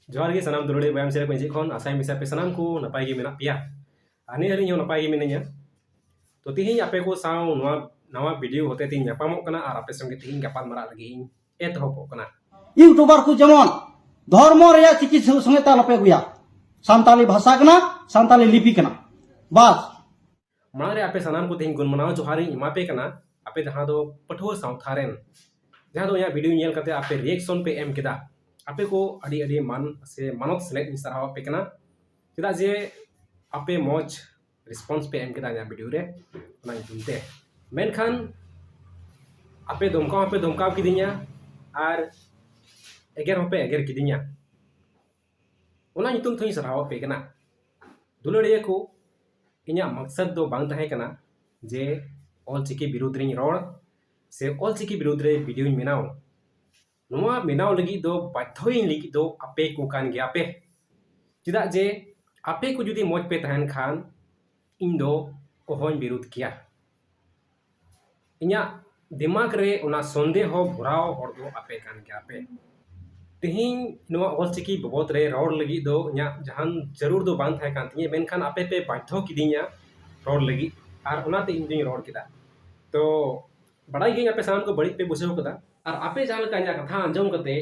जोहार गे सनाम दुलड़े बयाम सेरा को खन आसाई मिसा पे सनाम को नपाय गे मेना पिया आने हरी हो नपाय गे मिनया तो तिहिं आपे को साव नवा वीडियो होते तिन ᱧᱟᱯᱟᱢᱚᱜ ᱠᱟᱱᱟ ᱟᱨ ᱟᱯᱮ ᱥᱚᱸᱜᱮ ᱛᱤᱦᱤᱧ ᱜᱟᱯᱟᱞ ᱢᱟᱨᱟᱜ ᱞᱟᱹᱜᱤᱫ ᱤᱧ ᱮᱛᱚᱦᱚᱵᱚᱜ ᱠᱟᱱᱟ यूट्यूबर को जेमन धर्म रे चिकी संगे तालपे गुया सानताली भाषा कना सानताली लिपि कना बस मारे आपे सनाम को तिहिं गुणमनाव जोहारी इमापे कना आपे जहां दो पठुआ सावथा रेन जहां दो या वीडियो नेल कते आपे रिएक्शन पे एम केदा आपे को अड़ी अड़ी मान से मानत सेलेक्ट सराव पे कना चेदा जे आपे मौज रिस्पांस पे एम केदा या वीडियो रे ना जुलते मेनखान आपे दमकाव किदिnya आर एगर होपे एगर किदिnya ओना नितुम थोई सराव पे कना दुलड़िया को इnya मकसद दो बांग तहे कना जे ऑल चिकी विरोध रिंग रोड से ऑल चिकी विरोध रे वीडियो मेनाव नोआ मेनाव लगी दो बाध्योइन लगी दो आपे को कान गया पे चेदा जे आपे को जुदी मौज पे तहन खान इन दो ओहोन विरोध किया इnya दिमाग रे ओना संदेह हो भराव हर दो आपे कान गया पे तिहिं नोआ ऑल चिकी बबोत रे रोड लगी दो इnya जहान जरूर दो बांग थाय कान तिये मेनखान आपे पे बाध्यो किदिnya रोड लगी आर ओनाते इन दिं रोड किदा तो बड़ाई गे आपे सामान को बड़ी पे बुझाव कदा और आपे जहां लका इnya कथा अंजम कते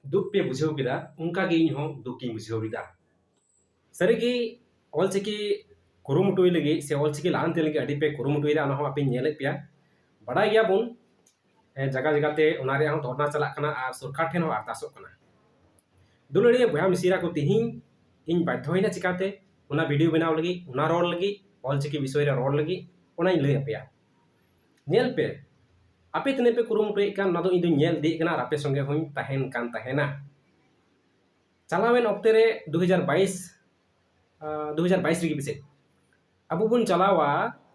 दुख पे बुझाव किदा उनका गे इन हो दुख की बुझाव बिदा सरीगी ऑल चिकी कुरुमुटुई लगी से ऑल चिकी लानते लगी अडी पे कुरुमुटुई दा ना हो आपे नेले पिया बड़ाई गया बुन जगह जगह ते उनारे हम धरना चला कना आर सरकार ठेन हो अरदासो कना दुलड़िया बया मिसिरा को तिहिं इन बाध्योइना चिकाते उना वीडियो बनाव लगी उना रोड लगी ऑल चिकी विषय रे रोड लगी उना इन लय अपया नेल पे आपे तने पे कुरुमुटुई कान ना दो इन दो नेल दी कना आपे संगे होई तहेन कान तहेना चलावेन ऑक्टे रे 2022 रे बिसे अबु बुन चलावा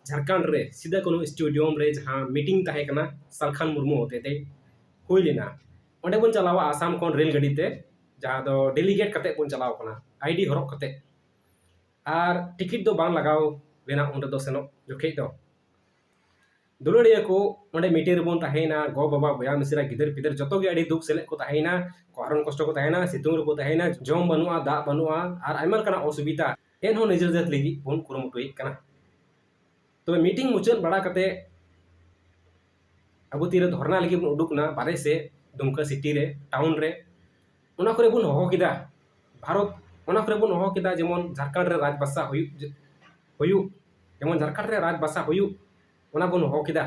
झारखंड रे सीधा कोनो स्टेडियम रे जहां मीटिंग ताहे कना सलखान मुर्मू होते थे हुई लेना ओंडे बुन चलावा आसाम कोन रेल गाड़ी ते जहां दो डेलीगेट कते बुन चलाव कना आईडी हरक कते आर टिकट दो बांग लगाव लेना ओंडे दो सेनो जोखे दो दुलड़िया को ओंडे मीटिंग रे बुन ताहेना गो बाबा बया मिसरा गिदर पिदर जतो गे आड़ी दुख सेले को ताहेना कारण कष्ट को ताहेना सितुंग रे को ताहेना जम बनुआ दा बनुआ आर आइमल कना असुविधा एन हो निजर जात लगी बुन कुरुमुटुई कना तो मीटिंग मुचाद बड़ा कते अब तीर धरना लगी बन उडुकना बारे से दुमका सिटी रे टाउन रे ओना करे बुन होहो किदा भारत ओना करे बुन होहो किदा जेमन झारखंड रे राजभाषा हुयु जेमन झारखंड रे राजभाषा हुयु ओना बुन होहो किदा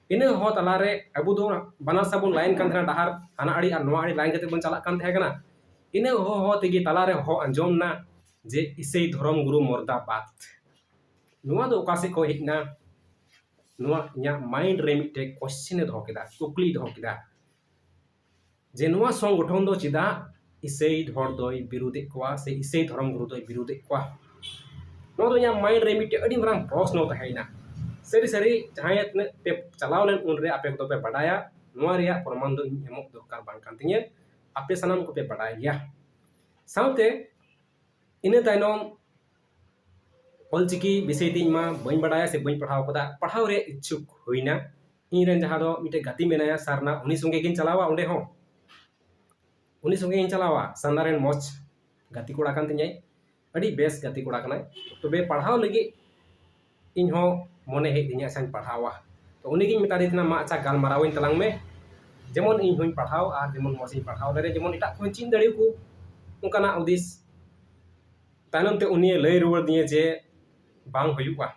इने हो तला रे अबु दो बना सबन लाइन कान थना डहार हाना आड़ी आर नोआ आड़ी लाइन कते बन चला कान थे कना इने हो तेगी तला रे हो अंजम ना जे इसई धर्म गुरु मुर्दाबाद नोआ दो ओका से को हेजना नोआ इnya माइंड रे मिटे क्वेश्चन दो केदा कुकली दो केदा जे नोआ संगठन दो चिदा इसई धर दोय विरोधी कोआ से इसई धर्म गुरु दोय विरोधी कोआ नोआ दो इnya माइंड रे मिटे अडी मरांग प्रश्न तहाइना सरी सरी जहायत ने पे चलाव लेन उन रे आपे को पे बडाया नोआ रिया प्रमाण दो एमक दरकार बांग कान तिये आपे सनाम को पे बडाय गया साउते इने ताइनोम ऑल चिकी विषय तीन मा बइन बडाया से बइन पढ़ाव कदा पढ़ाव रे इच्छुक होइना इन रेन जहां दो मिटे गाती मेनाया सारना उनी संगे गिन चलावा ओंडे हो उनी संगे गिन चलावा सारना रेन मौज गाती कोड़ा कान तिኛই अडी बेस गाती कोड़ा कनाय तबे पढ़ाव लगी इन हो मने हे दिnya सान पढ़ावा तो उनी गिन मिता दिना मा अच्छा गाल माराविन तलांग में जेमन इन होइन पढ़ाव आ जेमन मौज इन पढ़ाव दरे जेमन इटा को चिन दड़िउ को उनकाना उदिस तानम ते उनी लय रुवर दिए जे बांग हुयुआ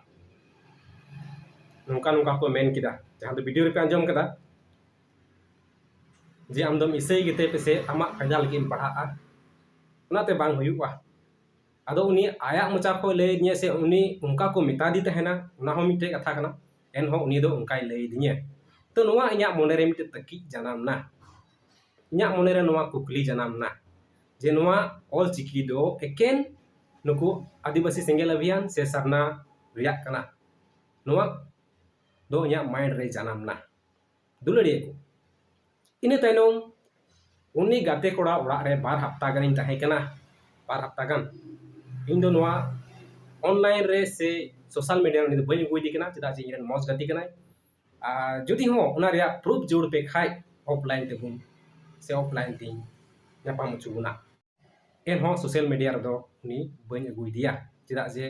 नौका नौका को मेन किदा जहां तो वीडियो रे पे अंजम कदा जे आमदम इसई गिते पे से आमा फायदा लगी पढ़ा उनाते बांग हुयुआ आदो उनी आया मचा को ले दिए से उनी उनका को मिता दी तहना उना हो मिटे कथा कना एन हो उनी दो उनकाय ले दिए तो नोआ इnya मोने रे मिटे तकी जानम ना इnya मोने रे नोआ कुकली जानम ना जे नोआ ऑल चिकी दो एकेन नुकु आदिवासी सेंगेल अभियान से सरना रिया कना नोआ दो इnya माइंड रे जानम ना दुलड़िया को इने ताइनोम उनी गाते कोड़ा ओड़ा रे बार हफ्ता गन तहे कना बार हफ्ता गन इन दो नोआ ऑनलाइन रे से सोशल मीडिया रे बइन गुइदी कना चिदा जे इरन मौज गाती कना जुदी हो उना रे प्रूफ जोड़ पे खाय ऑफलाइन ते बुन से ऑफलाइन ती न्यापाम चुगुना एनहों सोशल मीडिया रे दो उनी बन अगुइदिया चेदा जे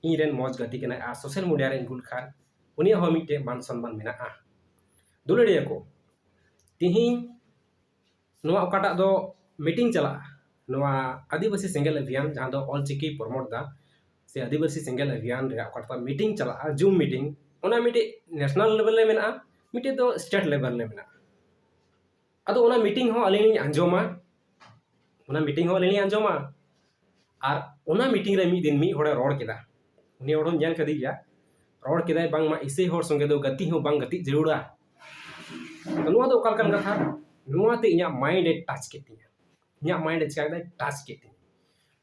इन रेन मौज गति कना आ सोशल मीडिया रे इंगुल खान उनी हो मिटे मान सम्मान मेना दुलड़िया को तिहिं नोआ ओकाटा दो मीटिंग चला नोआ आदिवासी सेंगेल अभियान जहां दो ऑलचिकी प्रमोट दा से आदिवासी सेंगेल अभियान रे ओकाटा मीटिंग चला जूम मीटिंग ओना मिटे नेशनल लेवल ले मेना मिटे दो स्टेट लेवल ले मेना अदो ओना मीटिंग हो अलिनी अंजोमा ओना मीटिंग हो अलिनी अंजोमा आर ओना मीटिंग रे मी दिन मी होड़े रोड केदा उनी ओडो ᱧᱮᱞ कदी गया रोड केदा बांग मा इसे होड़ संगे दो गति हो बांग गति जरूरा तो नुआ दो ओकाल kan कथा नुआ ते इया माइंड ए टच केतिया इया माइंड ए चिका टच केतिया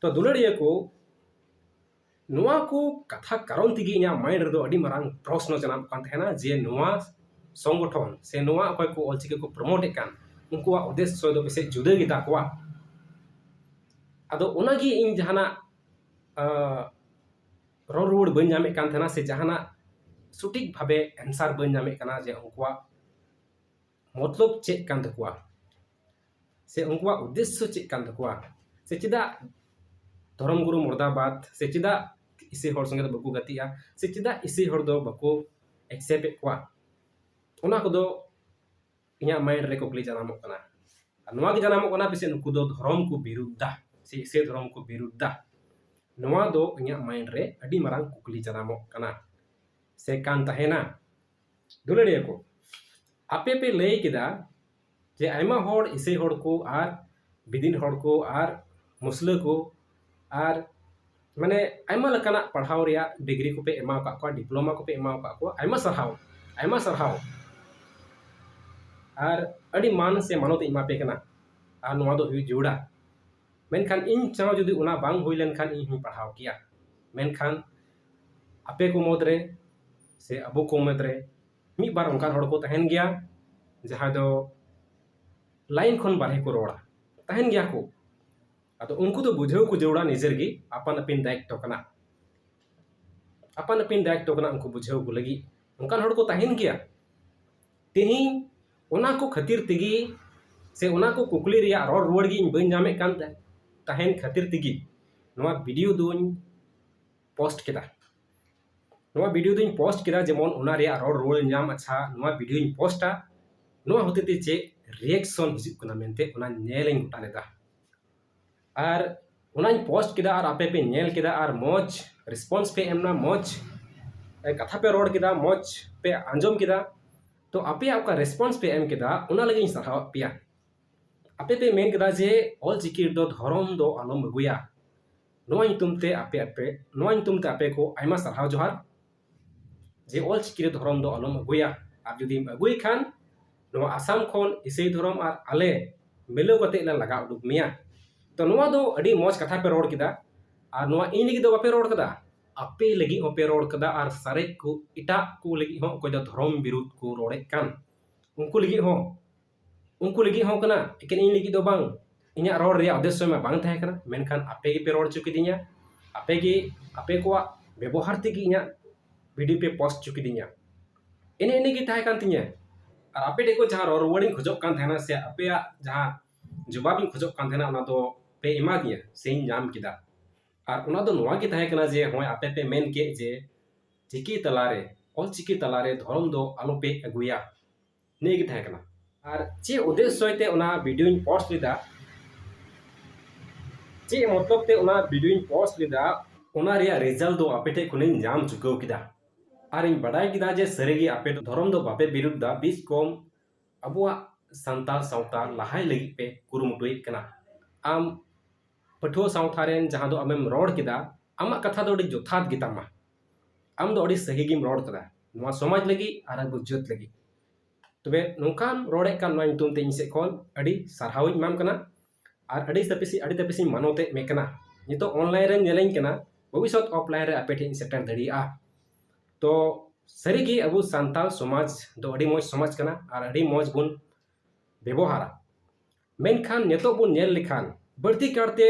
तो दुलड़िया को नुआ को कथा कारण तिगी इया माइंड रे दो अडी मरांग प्रश्न जनाम कान थेना जे नुआ संगठन से नुआ अकय को ऑलचिकी को प्रमोट ए कान उनको उद्देश्य दो बेसे जुदा गिता कोआ अदो ओनागी इन जहाना रोड रोड बन जामे कान थेना से जहाना सटीक भाबे आंसर बन जामे काना जे उनको मतलब चेक कान तकुआ से उनको उद्देश्य चेक कान तकुआ से चिदा धर्म गुरु मुर्दाबाद से चिदा इसे हर संगे बको गतिया से चिदा इसे हर दो बको एक्सेप्ट कोआ ओना को दो इया माइंड रे कोकली जनामो कना नोआ के जनामो कना पिसे नुकु दो धर्म को विरुद्धा से इसे धर्म को विरुद्धा नोआ दो इया माइंड रे अडी मरांग कोकली जनामो कना से कान तहेना दुलड़िया को आपे पे लय केदा जे आयमा होड़ इसे होड़ को आर बिदिन होड़ को आर मुस्ला को आर माने आयमा लकाना पढ़ाव रिया डिग्री को पे एमा का को डिप्लोमा को पे एमा का को आयमा सरहाव आर अडी मान से मानोते इमा पे कना आर नोआ दो हुई जुड़ा मेनखान इन चाव जुदी उना बांग हुई लेनखान इन ही पढ़ाव किया मेनखान आपे को मोदरे से अबो को मोदरे मी बार उनकान होड़ को तहन गया जहां दो लाइन खन बारे को रोड़ा तहन गया को अतो उनको तो बुझेव को जोड़ा निजर गी अपन अपिन दायित्व कना उनको बुझेव को लगी उनकान होड़ को तहन गया तिही ओना को खातिर तिगी से ओना को कुकली रिया रोड रोड गी बन जामे कान तहन खातिर तिगी नोआ वीडियो दुन पोस्ट केदा नोआ वीडियो दुन पोस्ट केदा जेमन ओना रिया रोड रोड नाम अच्छा नोआ वीडियो इन पोस्टा नोआ होते ते चे रिएक्शन हिजुक कना मेनते ओना नेलें गोटा लेदा आर ओना पोस्ट केदा आर आपे पे नेल केदा आर मोज रिस्पांस पे एमना मोज कथा पे रोड केदा मोज पे आंजम केदा तो आपे आपका रिस्पांस पे एम केदा ओना लगे सराव पिया आपे पे मेन केदा जे ऑलचिकी दो धर्म दो आलम अगुया नोआ तुमते आपे को आयमा सराव जोहार जे ऑलचिकी धर्म दो आलम अगुया आप जुदी अगुई खान नोआ आसाम खोन इसे धर्म आर आले मिलो कते ला लगा उडुक मिया तो नोआ दो अडी मौज कथा पे रोड केदा आर नोआ इन लगी दो बापे रोड कदा आपे लगी ओपे रोड कदा आर सारे को इटा को लगी हो कोई दो धर्म विरुद्ध को रोडे कान उनको लगी हो कना एकेन इन लगी दो बांग इnya रोड रिया उद्देश्य में बांग थाहे कना मेनखान आपे गे पे रोड चुकी दिया आपे को व्यवहार तेगी इnya वीडियो पे पोस्ट चुकी दिया इने गे थाहे कान तिnya और आपे देखो जहां रोडिंग खोजक कान थाना से आपे जहां जवाब खोजक कान थाना ना दो पे इमा दिया से नाम किदा और उना दो नोआ गे थाहे कना जे होय आपे पे मेन के जे चिकी तलारे ऑल चिकी तलारे धर्म दो आलो पे अगुया ने गे थाहे कना और चे उद्देश्य ते उना वीडियो इन पोस्ट लिदा चे मतलब ते उना वीडियो इन पोस्ट लिदा उना रिया रिजल्ट दो आपे ते कुने नाम चुकाव किदा और इन बड़ाई किदा जे सरेगी आपे धर्म दो बापे विरुद्ध बीस कम अबुआ संताल सावता लहाय लगी पे कुरुमुटुई कना आम पठुआ सावथारेन जहां दो आमेम रोड किदा आमा कथा दो जोथात गितामा आम दो अड़ी सही गिम रोड कदा नोआ समाज लगी आर बुज्जत लगी तबे नोकान रोडे कान नोआ तुम ते इनसे कॉल अड़ी सरहाविन माम कना आर अड़ी तपिसी मानोते मे कना नितो ऑनलाइन रे नेलें कना भविष्यत ऑफलाइन रे आपे ठेन सेटर दड़िया तो सरीगी अबु संताल समाज दो अड़ी मौज समाज कना और अड़ी मौज बुन व्यवहारा मेनखान नेतो बुन नेल लिखान बढ़ती करते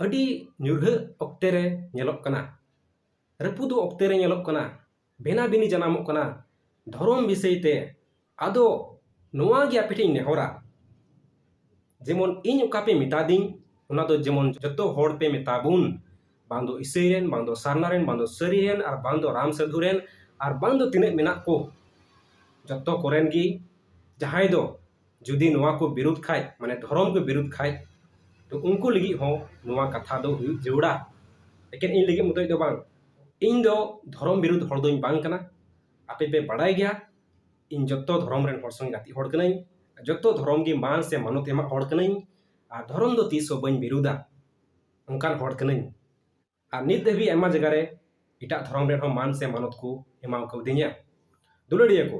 अड़ी न्यूरह ऑक्टे रे नेलोक कना रपुदो ऑक्टे रे नेलोक कना बेना बिनी जनामोक कना धर्म विषय ते आदो नोआ गे आपे ठेन नेहरा जेमन इन ओका पे मिता दिन उना दो जेमन जतो होड़ पे मेताबुन बांग दो इसेरेन बांग दो सारनारेन बांग दो सरीरेन और बांग दो राम साधुरेन और बांग दो तिने मेना को जतो कोरेन गी जहां दो जुदी नोआ को विरुद्ध खाय माने धर्म को विरुद्ध खाय तो उनको लगी हो नोआ कथा दो हुई जरूड़ा लेकिन इन लगी मुतय दो बांग इन दो धर्म विरुद्ध हड़ दोኝ बांग कना आपे पे बड़ाय गया इन जतो धर्म रेन हड़ संग गाती हड़ कनाई जतो धर्म की मान से मानत एमा हड़ कनाई आ धर्म दो तीसो बኝ विरुद्धा उनकान हड़ कनाई आ नित देवी एमा जगह रे इटा धर्म रेन हो मान से मानत को एमा को दिnya दुलड़िया को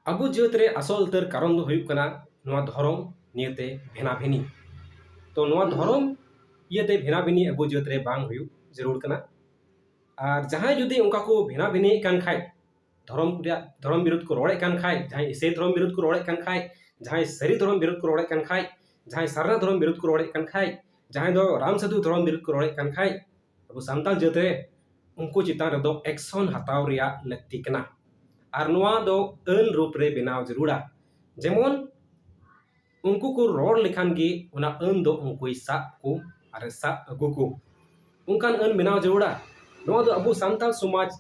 अबु जेत रे असल तर कारण दो हुयुक कना नोआ धर्म नियते भेना भेनी तो नोआ धर्म इयते भेना भेनी अबु जेत रे बांग हुयुक जरूर कना और जहां जुदी उनका को भेना भेनी कान खाय धर्म विरुद्ध को रोड़े कान खाय जहां इसे धर्म विरुद्ध को रोड़े कान खाय जहां सरी धर्म विरुद्ध को रोड़े कान खाय जहां सारना धर्म विरुद्ध को रोड़े कान खाय जहां दो राम साधु धर्म विरुद्ध को रोड़े कान खाय अबु सांताल जेत रे उनको चितान रे दो एक्शन हताव रिया लक्ति कना और नोआ दो अन रूप रे बनाव जरूड़ा जेमन उनको को रोड़ लेखान गी उना अन दो उनको सा को और सा अगु को उनकान अन बनाव जरूड़ा नोआ दो अबु सांताल समाज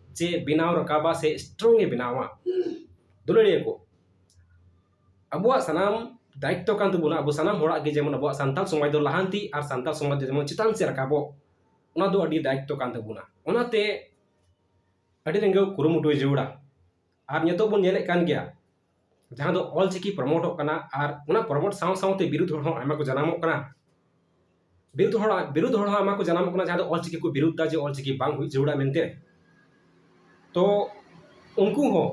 जे बनाव रकाबा से स्ट्रॉन्ग बनावा दुलड़िया को अबुआ सनाम दायित्व कान तबुना अबु सनाम होड़ा गे जेमन अबुआ सांताल समाज दो लहांती और सांताल समाज जेमन चितान से रकाबो उना दो अडी दायित्व कान तबुना उनाते अड़ी रेंगे कुरुमुटु जरूड़ा और नितो बन नेले कान गया जहां दो ऑल चिकी प्रमोट कना और उना प्रमोट साव सावते विरुद्ध हड़ आमा को जनामो कना विरुद्ध हड़ आमा को जनामो कना जहां दो ऑल चिकी को विरुद्ध जे ऑल चिकी बांग हुई जरूड़ा मेनते तो उनको हो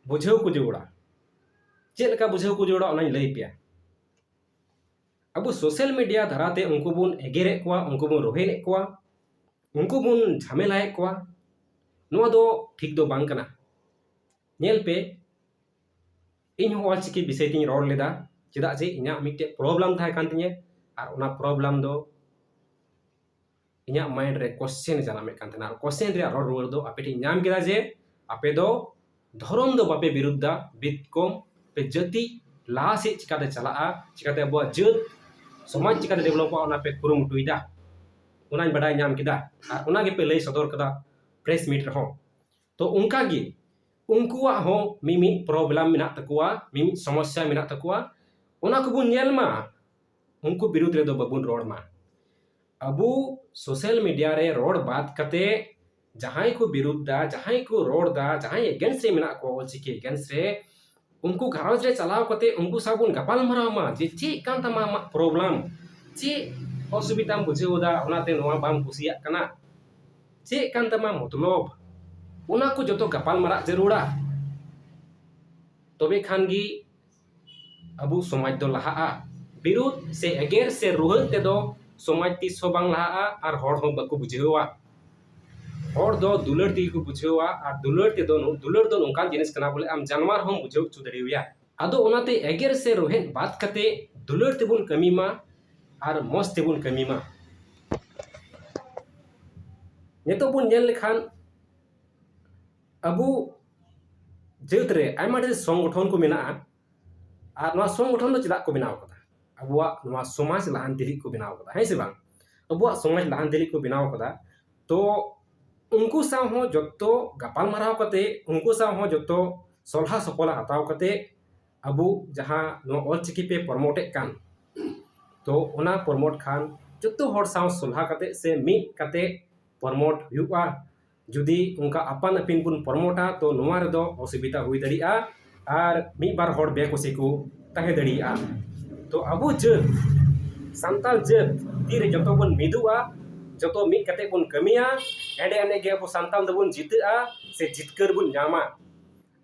बुझाव को जरूड़ा चेक लेका बुझाव को जरूड़ा ओनाई लई पिया अब सोशल मीडिया धराते उनको बुन एगेरे कोआ उनको बुन रोहेने कोआ उनको बुन झमेलाए कोआ नोआ दो ठीक दो बांग कना नेल पे इन ऑल चिकी विषय तीन रोड लेदा चेदा जे इना मिटे प्रॉब्लम थाय कान तिने और उना प्रॉब्लम दो इना माइंड रे क्वेश्चन जानामे कान तना क्वेश्चन रे रोड रुवर दो आपे टी नाम केदा जे आपे दो धर्म दो बापे विरुद्धा बितकोम पे जति ला से चिकाते चलाआ चिकाते अबो जत समाज चिकाते डेवलप ओना पे कुरुमुटुइदा उनाñ बडाय नाम केदा और उना गे पे लई सदर कदा प्रेस मीट रहो तो उनका गे उनकुआ हो मिमी प्रॉब्लम मिना तकुआ मिमी समस्या मिना तकुआ उना को बुन नेल मा उनको विरुद्ध रे दो बबुन रोड मा अबु सोशल मीडिया रे रोड बात कते जहां को विरुद्धा जहां को रोड दा जहां अगेंस्ट रे मिना को ऑलचिकी अगेंस्ट रे उनको घरज रे चलाव कते उनको साबुन गपाल मराव मा जे ची कान तमा प्रॉब्लम ची असुविधाम बुझेवदा ओनाते नोआ बाम कुसिया कना चे कान तमा मतलब उना को जतो गपाल मरा जरूड़ा तबे खान गी अबु समाज दो लहा विरुद्ध से अगेर से रुहल ते दो समाज तीस हो बांग लहा और हड़ हो बको बुझेवा हड़ दो दुलड़ ती को बुझेवा और दुलड़ दो नोंकान जिनिस कना बोले आम जानवर हम बुझेव चुदड़िया आदो ओनाते अगेर से रोहेन बात कते दुलड़ तेबुन कमी मा और मस्त तेबुन कमी मा नितो बुन नेल लेखान अबु जेत रे आयमा ढेर संगठन को मेना और नोआ संगठन दो चिदा को बनाव कदा अबुआ नोआ समाज लहांतिली को बनाव कदा है से बांग अबुआ समाज लहांतिली को बनाव कदा तो उनको साव हो जतो गपाल माराव कते उनको साव हो जतो सलहा सफला हताव कते अबु जहां नो ऑलचिकी पे प्रमोटे कान तो ओना प्रमोट खान जतो हर साव सलहा कते से मिट कते प्रमोट हुआ जुदी उनका अपन अपिन बुन प्रमोटा तो नोआ रे दो असुविधा हुई दड़िया और मी बार हर बेकुसी को तहे दड़िया तो अबु जत सांताल जत तीरे जतो बन मिदुआ जतो मिट कते बन कमिया एडे अने गे अबु सांताल दबुन जितआ से जितकर बुन नामा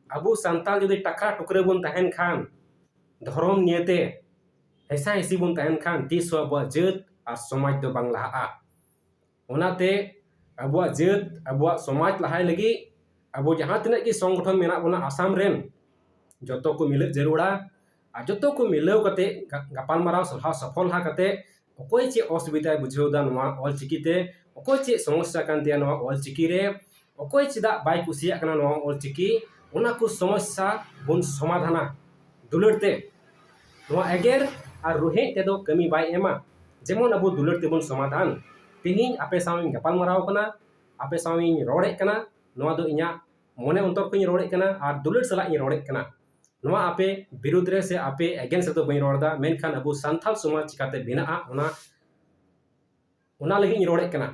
अबु सांताल जुदी टकरा टुकरे बुन तहन खान धर्म नियते ऐसा ऐसी बुन तहन खान तीस अबु जत और समाज दो बांग लहा ओनाते अबुआ जत अबुआ समाज लहाय लगी अबु जहां तिना की संगठन मेना बोना आसाम रेन जतो को मिले जरूड़ा आ जतो को मिलाव कते गपाल माराव सलहा सफल हा कते ओकोय चे असुविधा बुझेवदा नोआ ऑलचिकीते ओकोय चे समस्या कानते नोआ ऑलचिकी रे ओकोय चिदा बाय कुसिया कना नोआ ऑलचिकी ओना को समस्या बुन समाधाना दुलड़ते नोआ एगेर और रोहे तेदो कमी बाय एमा जेमन अबो दुलर तेबुन समाधान तिहिं आपे साविं गपाल मराव कना आपे साविं रोड़े कना नोआ दो इnya मोने अंतर को रोड़े कना और दुलर सला रोड़े कना नोआ आपे विरुद्ध रे से आपे अगेंस्ट दो बई रोड़दा मेनखान अबो सांथाल समाज चिकाते बिनाआ ओना लगी रोड़े कना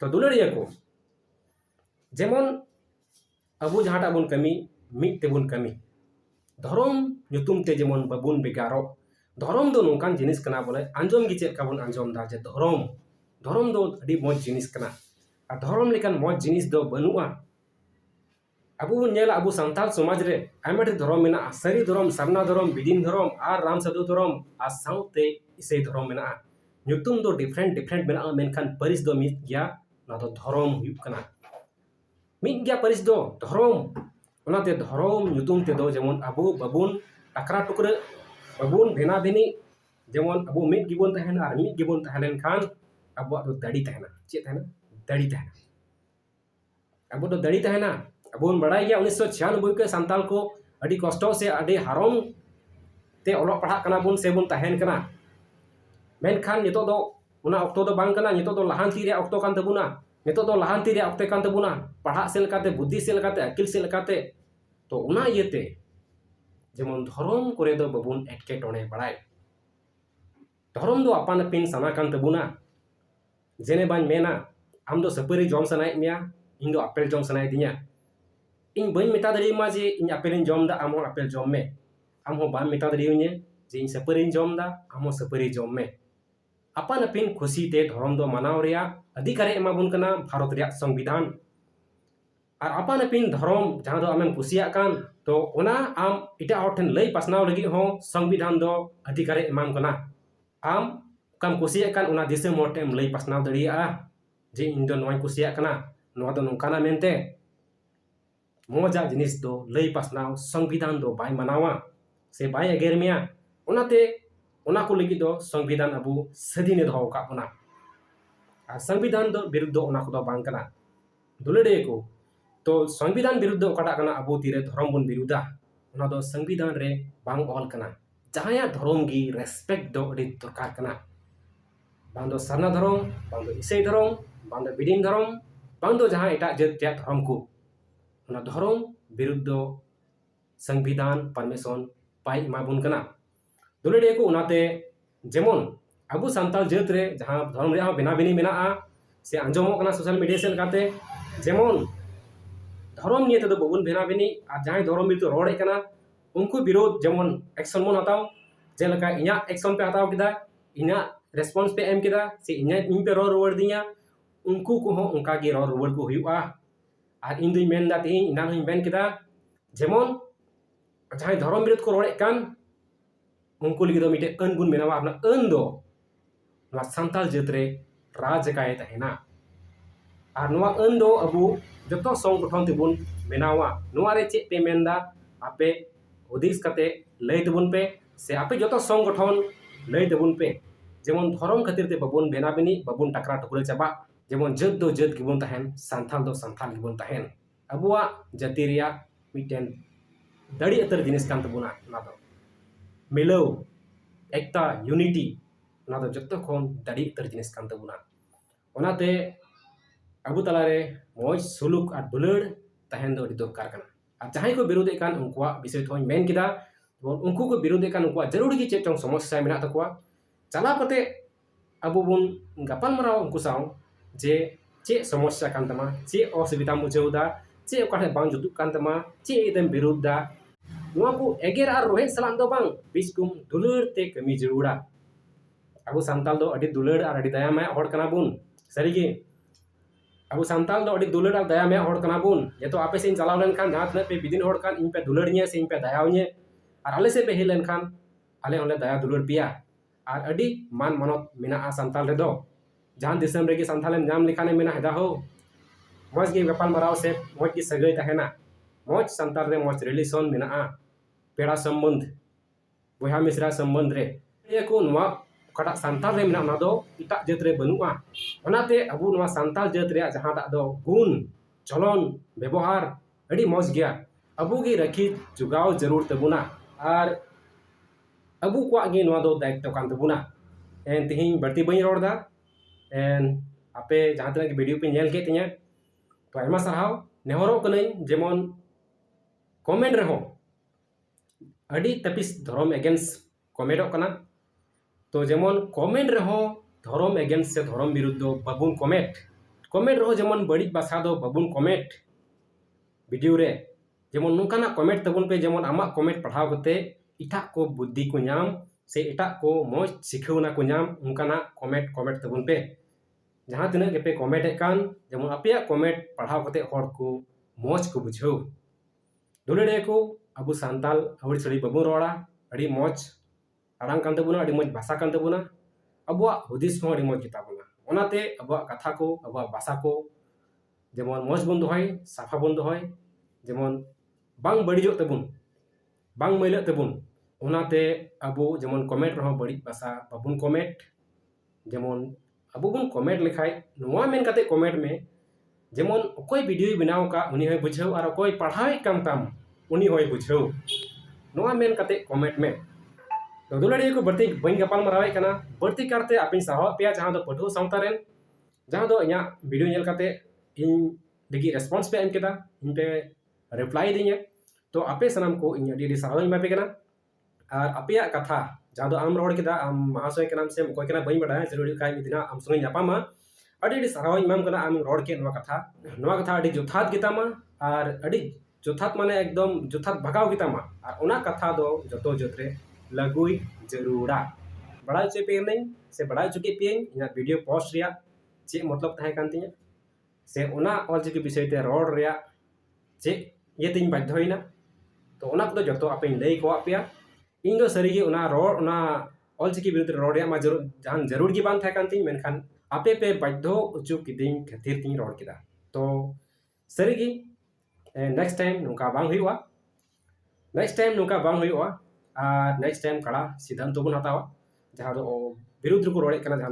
तो दुलरिया को जेमन अबो जहाटा बुन कमी मिट तेबुन कमी धर्म nyutum te जेमन बाबुन बेगारो धर्म दो नोंकान जिनिस कना बोले आंजम गी चेक काबुन आंजम दा जे धर्म दो अडी मौज जिनिस कना और धर्म लेकान मौज जिनिस दो बनुआ अबो बुन नेला अबो सांताल समाज रे आयमाटी धर्म मेना सरी धर्म सारना धर्म बिदिन धर्म और राम साधु धर्म और साउते इसे धर्म मेना nyutum दो डिफरेंट मेना मेनखान परिस दो मिट गया ना दो धर्म हुयुग कना मिट गया परिस दो धर्म ओनाते धर्म nyutum ते दो जेमन अबो बाबुन टाकरा टुकरे बाबुन भेना भेनी जेमन अबो मिट गिबोन तहन और मिट गिबोन तहलेन खान अबो दो दड़ी तहना चे तहना दड़ी तहना अबो दो दड़ी तहना अबोन बड़ाई गया 1996 के सांताल को अडी कष्ट से अडी हारम ते ओलो पढ़ा कना बुन से बुन तहन कना मेनखान नितो दो उना ऑक्टो दो बांग कना नितो दो लहांती रे ऑक्टो कान तबुना नितो दो लहांती रे ऑक्टे कान तबुना पढ़ा से लकाते बुद्धि से लकाते अकिल से लकाते तो उना येते जेमन धर्म करे दो बाबुन एटके टोने बड़ाय धर्म दो अपान पिन सना कान तबुना जेने बान मेना आम दो सपरी जॉम सनाय मिया इन दो अपेल जॉम सनाय दिnya इन बइन मेता दरिमा जे इन अपेलिन जॉम दा आम हो अपेल जॉम में आम हो बाम मेता दरियुnye जे इन सपरी जॉम दा आम हो सपरी जॉम में अपान पिन खुशी ते धर्म दो मनाव रिया अधिकार एमा बुन कना भारत रिया संविधान और अपान पिन धर्म जहां दो आमें कुसिया कान तो ओना आम इटा हॉटेन लई पासनाव लगी हो संविधान दो अधिकार एमाम कना आम कम कुसिया कान ओना दिसे मोटेम लई पासनाव दरिया जे इन दो नोय कुसिया कना नोआ दो नोकाना मेनते मोजा जिनिस दो लई पासनाव संविधान दो बाय मनावा से बाय अगेर मिया ओनाते ओना को लगी दो संविधान अबु सदीने दो का ओना और संविधान दो विरुद्ध ओना को दो बांग कना दुलड़े को तो संविधान विरुद्ध ओकाटा कना अबु तीरे धर्म बुन विरुद्धा ओना दो संविधान रे बांग ऑल कना जहाया धर्म गी रेस्पेक्ट दो अडी दरकार कना बांग दो सरना धर्म बांग दो इसे धर्म बांग दो बिदिन धर्म बांग दो जहां एटा जत त्या धर्म को ओना धर्म विरुद्ध संविधान परमिशन पाई माबुन कना दुलड़े को उनाते जेमन अबु सांताल जत रे जहां धर्म रे बेना बेनी मेना से आंजमो कना सोशल मीडिया से लकाते जेमन धर्म निये तो बबुन बेना बेनी और जहां धर्म भी तो रोड़े कना उनको विरोध जेमन एक्शन मन हताव जेलका इnya एक्शन पे हताव किदा इnya रेस्पॉन्स पे एम किदा से इnya इन पे रो रुवर दिया उनको को हो उनका गे रो रुवर को हुआ और इन दुई मेन दा तिन इना हुई मेन किदा जेमन जहां धर्म विरोध को रोड़े कान उनको लगी दो मिटे अन बुन मेनावा अपना अन दो नवा सांताल जत रे राज काय तहेना और नवा अन दो अबु जतो संगठन तेबुन मेनावा नवा रे चे पे मेनदा आपे हुदिस कते लई तबुन पे से आपे जतो संगठन लई तबुन पे जेमन धर्म खातिर ते बबुन बेना बेनी बबुन टाकरा टुकरे चाबा जेमन जत दो जत गिबुन तहेन सांताल दो सांताल गिबुन तहेन अबुआ जाति रिया मिटेन दड़ी अतर जिनिस कान तबुना ना दो मिलव एकता यूनिटी ना दो जत्तो खन दड़ी उतर जिनिस कान तबुना ओनाते अबु तलारे मौज सुलुक और दुलड़ तहन दो अडी दरकार कना और जहां को विरोध कान उनकुआ विषय थोन मेन किदा उनको को विरोध कान उनकुआ जरूर गी चेक चों समस्या मेना तकुआ चला कते अबु बुन गपाल मराव उनको साव जे चे समस्या कान तमा चे असुविधा मुझेउदा चे ओकाठे बांग जुतुक कान तमा चे इदम विरोधा नोआ को एगेर और रोहेन सलान दो बांग बिस्कुम दुलड़ ते कमी जरूरा अबु सांताल दो अडी दुलड़ और अडी दया माया हड़ कना बुन सरीगे अबु सांताल दो अडी दुलड़ और दया माया हड़ कना बुन ये तो आपे से इन चलाव लेन खान जहां तने पे बिदिन हड़ कान इन पे दुलड़ nye से इन पे दयावnye और आले से पे हेलेन खान आले होले दया दुलड़ पिया और अडी मान मनत मेना सांताल रे दो जहां दिसम रे की सांतालेम नाम लिखाने मेना हेदा हो मौज गे गपाल मराव से मौज की सगई तहेना मौज सांताल रे मौज रिलेशन मेना पेड़ा संबंध बोहा मिश्रा संबंध रे ये को नवा कटा सांताल रे मेना ना दो इटा जत रे बनुआ ओनाते अबु नवा सांताल जत रे जहां दा दो गुण चलन व्यवहार अडी मौज गया अबु गे रखी जुगाव जरूर तबुना और abu kwa gi noa do daikto kan tabuna en tihin berti bain ror da en ape jahan tinag video pe nyel ke tinya to ayma sarhaw nehoro kanai jemon comment reho adi tapis dhorom against comment kana तो जेमन comment रहो धर्म against से धर्म विरुद्ध बाबुन comment रहो जेमन बड़ी भाषा दो बाबुन कमेंट वीडियो रे जेमन नुकाना कमेंट तबुन पे जेमन आमा कमेंट पढ़ाव करते इटा को बुद्धि को नाम से इटा को मौज सिखौना को नाम उनकाना कमेंट तबुन पे जहां तिना के पे कमेंट कान जेमन अपया कमेंट पढ़ाव करते हर को मौज को बुझो दुलेडे को अबु सांताल हवड़ी सड़ी बाबुन रोड़ा अड़ी मौज आड़ांग कान तबुना अड़ी मौज भाषा कान तबुना अबुआ हुदिस हो अड़ी मौज किताबुना ओनाते अबुआ कथा को अबुआ भाषा को जेमन मौज बन दोहय साफा बन दोहय जेमन बांग बड़िजो तबुन बांग मैला तबुन ओनाते अबु जेमन कमेंट रहो बड़ी भाषा बाबुन कमेंट जेमन अबु बुन कमेंट लिखाय नोआ मेन काते कमेंट में जेमन अकोय वीडियो बनाव का उनी होय बुझाव और अकोय पढ़ावे काम ताम उनी होय बुझाव नोआ मेन काते कमेंट में तो दुलाड़ी को बढ़ती बन गपाल मरावे कना बढ़ती करते आपन साहब पे जहां दो पढ़ो सावता रेन जहां दो इया वीडियो नेल काते इन लगी रेस्पॉन्स पे एम केदा इन पे रिप्लाई दिए तो आपे सनम को इन अडी साहब इन पे कना और आपे कथा जहां दो आम रोड केदा आम महाशय के नाम से कोई कना बई बड़ा जरूरी काय मिदिना आम सुनी जापामा अडी साहब इमाम कना आम रोड के नवा कथा अडी जोथात गितामा और अडी जोथात माने एकदम जोथात भगाव गितामा और उना कथा दो जतो जोतरे लगुई जरूरा बड़ा पे नहीं से बड़ा चुके पे इन वीडियो पोस्ट रिया चे मतलब तहे कान तिया से उना ऑलचिकी विषय ते रोड रिया चे ये तिन बाध्यइना तो उना को जतो आपे लई को आपया इन दो सरीगे उना रोड उना ऑलचिकी विरुद्ध रोड रिया मा जरूर जहां जरूर की बान तहे कान तिन मेनखान आपे पे बाध्य उचु किदिन खातिर तिन रोड किदा तो सरीगी नेक्स्ट टाइम नुका बांग हुआ नेक्स्ट टाइम नुका बांग हुआ और नेक्स्ट टाइम कड़ा सिद्धांत बन हतावा जहाँ विरुद्ध को रोड़े जहाँ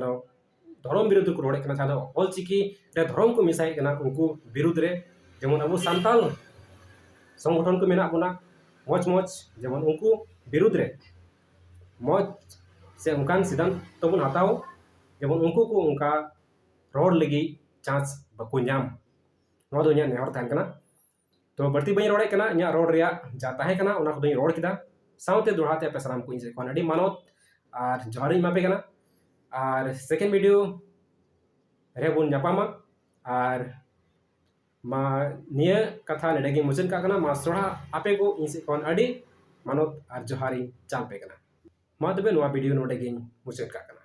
धर्म विरुद्ध को रोड़े जहाँ ऑलचिकी धर्म को मिसाई उनको विरुद्ध रे जेमन अब सांताल संगठन को मेना बना मौज मौज जेमन उनको विरुद्ध रे मौज से उनकान सिद्धांत तबन हताव जेमन उनको को उनका रोड लगी चांस बको नाम नवा दो नेहर तहन कना तो बढ़ती बई रोड़े कना इया रोड रिया जा ताहे कना उना को रोड किदा साउते दोड़ाते पे सलाम को इनसे अड़ी मानत और जोहारी मापे कना और सेकेंड वीडियो रे बुन जापामा और मा निया कथा नेडेगी मुचन का कना मा सोड़ा आपे को इनसे कोन अड़ी मानत और जोहारी चांपे कना मा तबे नोआ वीडियो नोडेगी मुचन का कना।